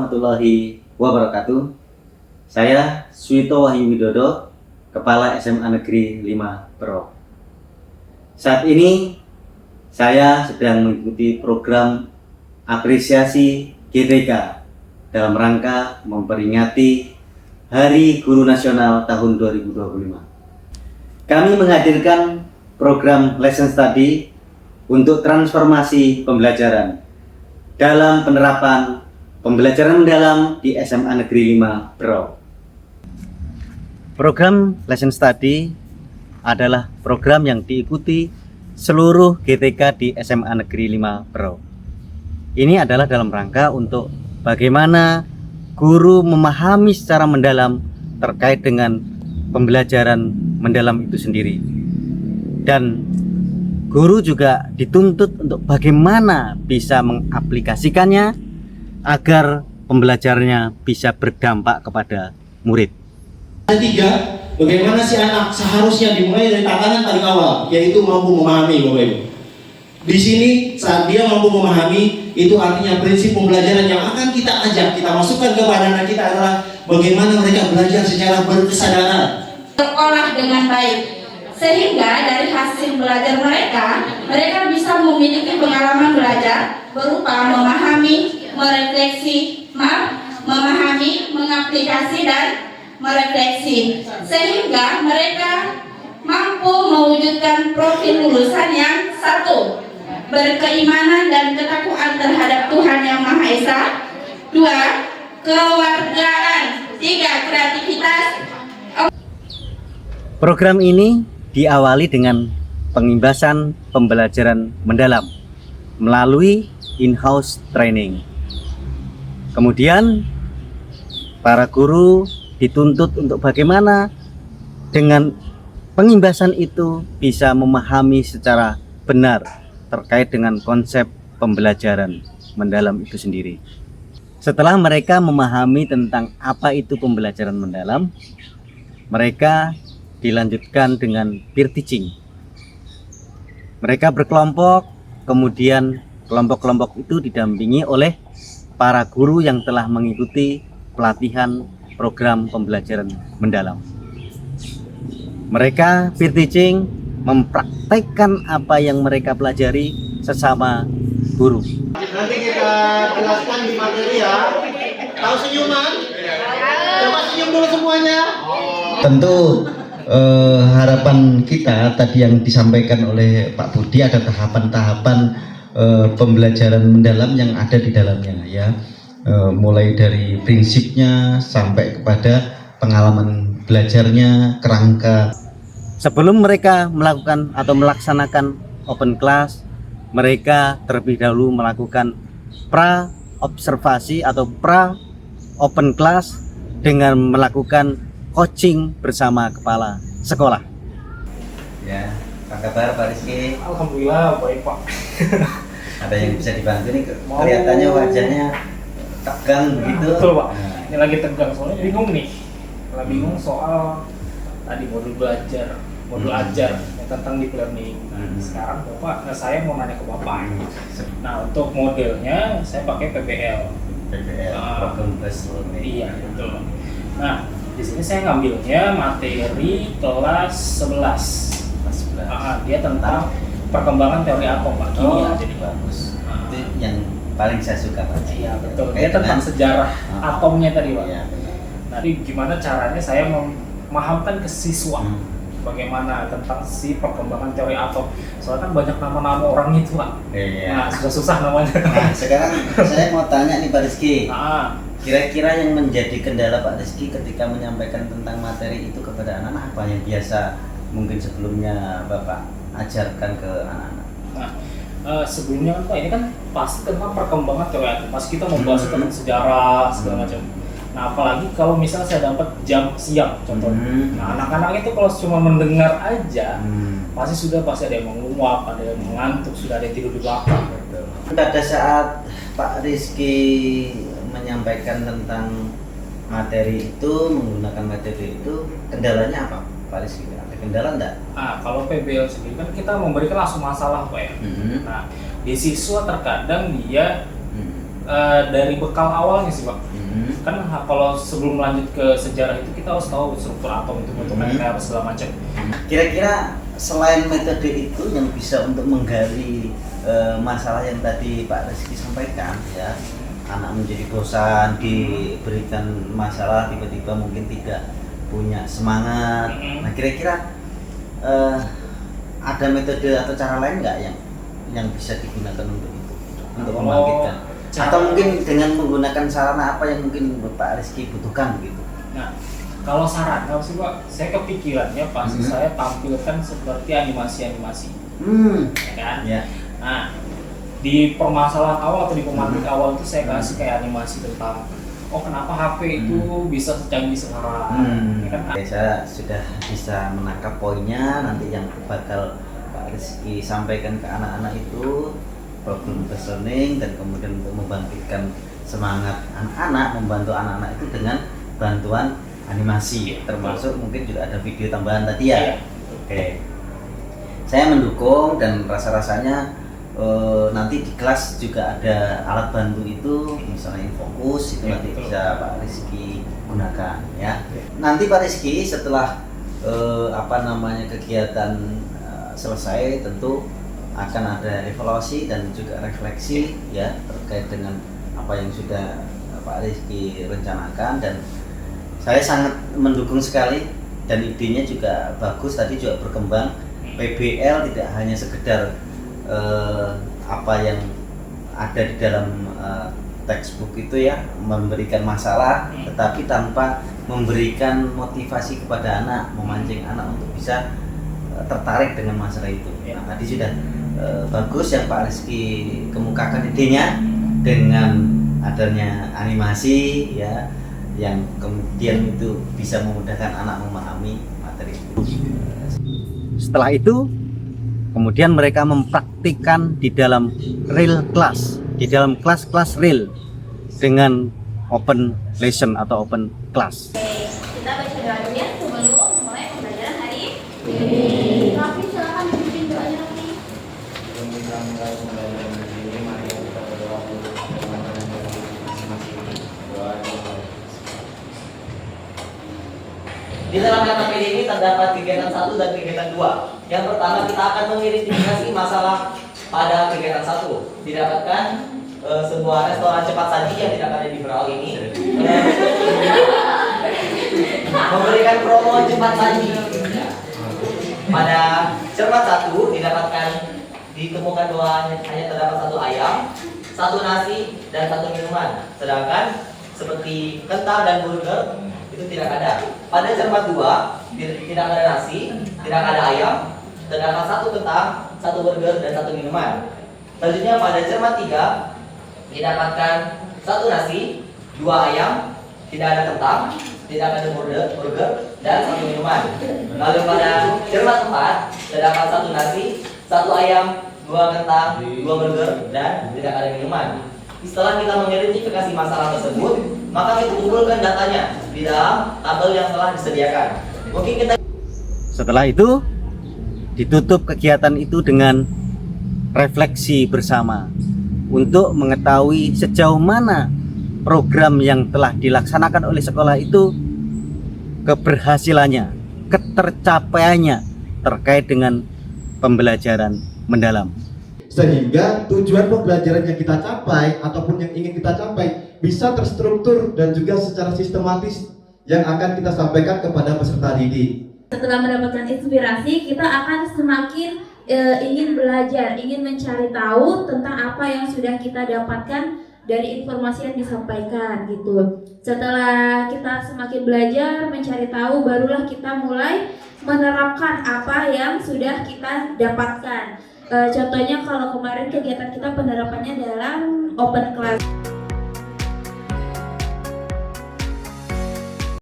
warahmatullahi wabarakatuh. Saya Suito Wahyu Widodo, Kepala SMA Negeri 5 Berok. Saat ini saya sedang mengikuti program apresiasi GTK dalam rangka memperingati Hari Guru Nasional tahun 2025. Kami menghadirkan program Lesson Study untuk transformasi pembelajaran dalam penerapan pembelajaran mendalam di SMA Negeri 5 Berau. Program Lesson Study adalah program yang diikuti seluruh GTK di SMA Negeri 5 Berau. Ini adalah dalam rangka untuk bagaimana guru memahami secara mendalam terkait dengan pembelajaran mendalam itu sendiri. Dan guru juga dituntut untuk bagaimana bisa mengaplikasikannya agar pembelajarannya bisa berdampak kepada murid. Ketiga, bagaimana si anak seharusnya dimulai dari tatanan paling awal, yaitu mampu memahami, Bapak Ibu. Di sini saat dia mampu memahami, itu artinya prinsip pembelajaran yang akan kita ajak, kita masukkan kepada anak kita adalah bagaimana mereka belajar secara berkesadaran. Sekolah dengan baik, sehingga dari hasil belajar mereka bisa memiliki pengalaman belajar berupa memahami, memahami, mengaplikasi dan merefleksi, sehingga mereka mampu mewujudkan profil lulusan yang satu, berkeimanan dan ketakwaan terhadap Tuhan Yang Maha Esa, dua, kewargaan, tiga, kreativitas. Program ini diawali dengan pengimbasan pembelajaran mendalam melalui in-house training. Kemudian para guru dituntut untuk bagaimana dengan pengimbasan itu bisa memahami secara benar terkait dengan konsep pembelajaran mendalam itu sendiri. Setelah mereka memahami tentang apa itu pembelajaran mendalam, mereka dilanjutkan dengan peer teaching. Mereka berkelompok, kemudian kelompok-kelompok itu didampingi oleh para guru yang telah mengikuti pelatihan program pembelajaran mendalam. Mereka peer teaching mempraktekkan apa yang mereka pelajari sesama guru. Nanti kita jelaskan di materi ya. Tahu senyuman? Coba senyum dulu semuanya. Tentu harapan kita tadi yang disampaikan oleh Pak Budi ada tahapan-tahapan pembelajaran mendalam yang ada di dalamnya ya, mulai dari prinsipnya sampai kepada pengalaman belajarnya, kerangka. Sebelum mereka melakukan atau melaksanakan open class, mereka terlebih dahulu melakukan pra observasi atau pra open class dengan melakukan coaching bersama kepala sekolah. Ya, apa kabar Pak Rizky? Alhamdulillah baik Pak. Ada yang bisa dibantu nih? Kelihatannya wajahnya tegang begitu. Betul Pak. Nah. Ini lagi tegang soalnya bingung nih. Kalau bingung soal tadi modul belajar, modul ajar yang tentang deep learning. Sekarang Bapak, saya mau nanya ke Bapak. Nah untuk modelnya saya pakai PBL. Problem based learning. Iya betul. Nah di sini saya ngambilnya materi kelas 11. Dia tentang perkembangan teori atom Pak. Kimia jadi bagus. Itu yang paling saya suka Pak. Iya betul. Dia tentang sejarah atomnya tadi Pak. Iya, benar. Nanti gimana caranya saya memahamkan ke siswa bagaimana tentang si perkembangan teori atom. Soalnya kan banyak nama-nama orang itu Pak. Iya. Nah susah-susah namanya. Nah sekarang saya mau tanya nih Pak Rizky. Kira-kira yang menjadi kendala Pak Rizky ketika menyampaikan tentang materi itu kepada anak-anak apa yang biasa mungkin sebelumnya Bapak ajarkan ke anak-anak? Nah, sebelumnya kan Pak ini kan pasti tentang perkembangan teori atom. Pasti kita membahas tentang sejarah segala macam. Nah apalagi kalau misalnya saya dapat jam siang contohnya. Nah anak-anak itu kalau cuma mendengar aja pasti ada yang menguap, ada yang mengantuk, sudah ada yang tidur di belakang. Pada saat Pak Rizky menyampaikan tentang materi itu, menggunakan materi itu, kendalanya apa Pak Rizky? Ada kendala enggak? Nah kalau PBL sendiri kan kita memberikan langsung masalah Pak ya. Nah di siswa terkadang dia dari bekal awalnya sih Pak. Kan kalau sebelum lanjut ke sejarah itu kita harus tahu struktur atom itu bentuknya kayak apa segala macam. Kira-kira selain metode itu yang bisa untuk menggali masalah yang tadi Pak Rizky sampaikan ya, anak menjadi bosan, diberikan masalah tiba-tiba mungkin tidak punya semangat. Nah kira-kira ada metode atau cara lain nggak yang bisa digunakan untuk itu, untuk membangkitkan? Atau mungkin dengan menggunakan sarana apa yang mungkin Pak Rizky butuhkan begitu? Nah, kalau sarana sih Pak, saya kepikirannya pasti saya tampilkan seperti animasi-animasi, ya kan? Ya. Nah, di permasalahan awal atau di pemantik awal itu saya kasih kayak animasi tentang kenapa HP itu bisa secanggih sekarang, ya kan? Saya sudah bisa menangkap poinnya, nanti yang bakal Pak Rizky sampaikan ke anak-anak itu problem learning, dan kemudian untuk membangkitkan semangat anak-anak, membantu anak-anak itu dengan bantuan animasi, termasuk mungkin juga ada video tambahan tadi ya. Oke, saya mendukung dan rasa-rasanya nanti di kelas juga ada alat bantu itu, misalnya Infokus itu nanti bisa Pak Rizky gunakan ya. Nanti Pak Rizky setelah kegiatan selesai tentu akan ada evaluasi dan juga refleksi ya terkait dengan apa yang sudah Pak Rizky rencanakan, dan saya sangat mendukung sekali dan idenya juga bagus, tadi juga berkembang. PBL tidak hanya sekedar apa yang ada di dalam textbook itu ya, memberikan masalah, tetapi tanpa memberikan motivasi kepada anak, memancing anak untuk bisa tertarik dengan masalah itu. Nah, tadi sudah bagus yang Pak Rizky kemukakan idenya dengan adanya animasi ya, yang kemudian itu bisa memudahkan anak memahami materi itu. Setelah itu kemudian mereka mempraktikkan di dalam real class, di dalam kelas-kelas real dengan open lesson atau open class. Kita baca doa dulu ya sebelum mulai pembelajaran hari ini. Tapi silakan dipimpin doanya nanti. Di dalam KTPD ini terdapat kegiatan 1 dan kegiatan 2. Yang pertama kita akan mengidentifikasi masalah pada kegiatan 1. Didapatkan sebuah restoran cepat saji yang tidak ada di Berau ini memberikan promo cepat saji. Pada cermat 1 didapatkan ditemukan bahwa hanya terdapat 1 ayam, 1 nasi, dan 1 minuman. Sedangkan seperti kentang dan burger itu tidak ada. Pada cermat 2 tidak ada nasi, tidak ada ayam, terdapat 1 kentang, 1 burger, dan 1 minuman. Selanjutnya pada cermat 3 didapatkan 1 nasi, 2 ayam, tidak ada kentang, tidak ada burger, dan 1 minuman. Lalu pada cermat 4 terdapat 1 nasi, 1 ayam, 2 kentang, 2 burger, dan tidak ada minuman. Setelah kita mengidentifikasi masalah tersebut, maka kita kumpulkan datanya di dalam tabel yang telah disediakan. Mungkin kita Setelah itu ditutup kegiatan itu dengan refleksi bersama untuk mengetahui sejauh mana program yang telah dilaksanakan oleh sekolah itu keberhasilannya, ketercapaiannya terkait dengan pembelajaran mendalam. Sehingga tujuan pembelajaran yang kita capai ataupun yang ingin kita capai bisa terstruktur dan juga secara sistematis yang akan kita sampaikan kepada peserta didik. Setelah mendapatkan inspirasi, kita akan semakin ingin belajar, ingin mencari tahu tentang apa yang sudah kita dapatkan dari informasi yang disampaikan gitu. Setelah kita semakin belajar, mencari tahu, barulah kita mulai menerapkan apa yang sudah kita dapatkan. Contohnya kalau kemarin kegiatan kita penerapannya dalam open class.